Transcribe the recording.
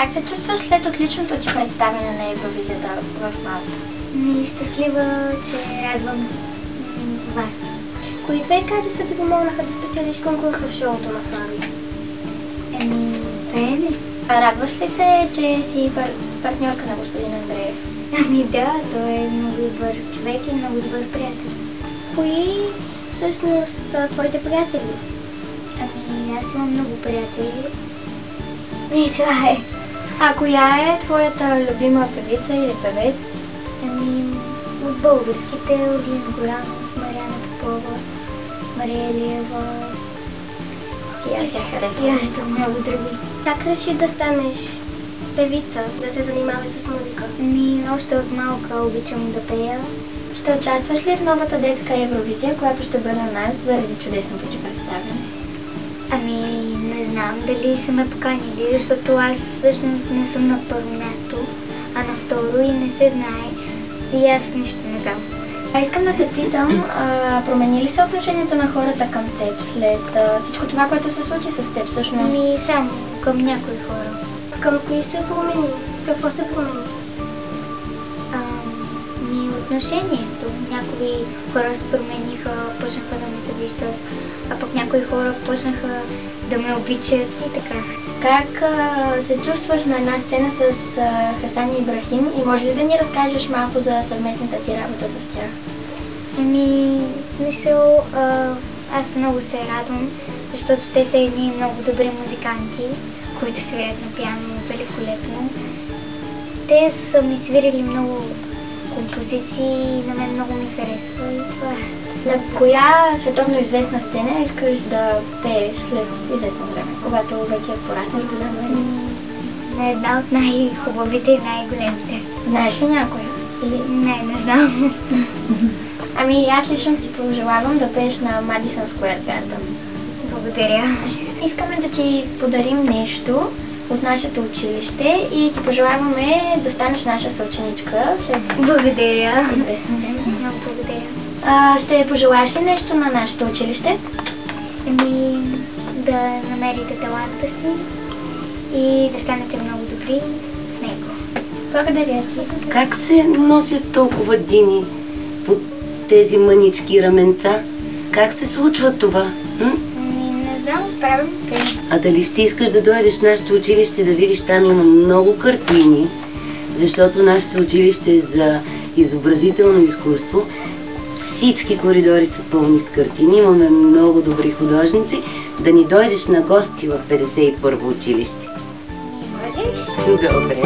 Как се чувстваш след отличното ти представяне на Евровизията в Малта? Щастлива, че радвам вас. Кои две качества ти помогнаха да спечелиш конкурса в шоуто на Слави? Пеене. Радваш ли се, че си партньорка на господин Андреев? Да, той е много добър човек и много добър приятел. Кои всъщност са твоите приятели? Аз имам много приятели. И това е. А коя е твоята любима певица или певец? От българските Орлин Горанов, Мариана Попова, Мария Елиева. И аз я харесвам. И още много други. Как реши да станеш певица, да се занимаваш с музика? Още от малка обичам да пея. Ще участваш ли в новата детска Евровизия, която ще бъде у нас заради чудесното ти представяне? Не знам дали са ме поканили, защото аз всъщност не съм на първо място, а на второ и не се знае. И аз нищо не знам. Искам да те питам, промени ли се отношението на хората към теб след всичко това, което се случи с теб всъщност? Само към някои хора. Към кои се промени? Какво се промени? Отношението. Някои хора се промениха, почнаха да ме завиждат, а пък някои хора почнаха да ме обичат и така. Как се чувстваш на една сцена с Хасан и Ибрахим и може ли да ни разкажеш малко за съвместната ти работа с тях? В смисъл, аз много се радвам, защото те са едни много добри музиканти, които свирят на пиано великолепно. Те са ми свирили много композиции и на мен много ми харесва и това е. На коя световно известна сцена искаш да пееш след известно време, когато вече пораснеш голям? На една от най-хубавите и най-големите. Знаеш ли някоя? Не знам. Аз лично ти пожелавам да пееш на Madison Square Garden. Благодаря. Искаме да ти подарим нещо от нашето училище и ти пожелаваме да станеш наша съученичка след благодаря. известно време. Много благодаря. Ще пожелаеш ли нещо на нашето училище? Да намерите таланта си и да станете много добри в него. Благодаря ти. Как се носят толкова дини под тези мънички раменца? Как се случва това? Не знам, справям се. А дали ще искаш да дойдеш в нашето училище да видиш, там има много картини, защото нашето училище е за изобразително изкуство. Всички коридори са пълни с картини, имаме много добри художници. Да ни дойдеш на гости в 51-во училище. Може? Добре.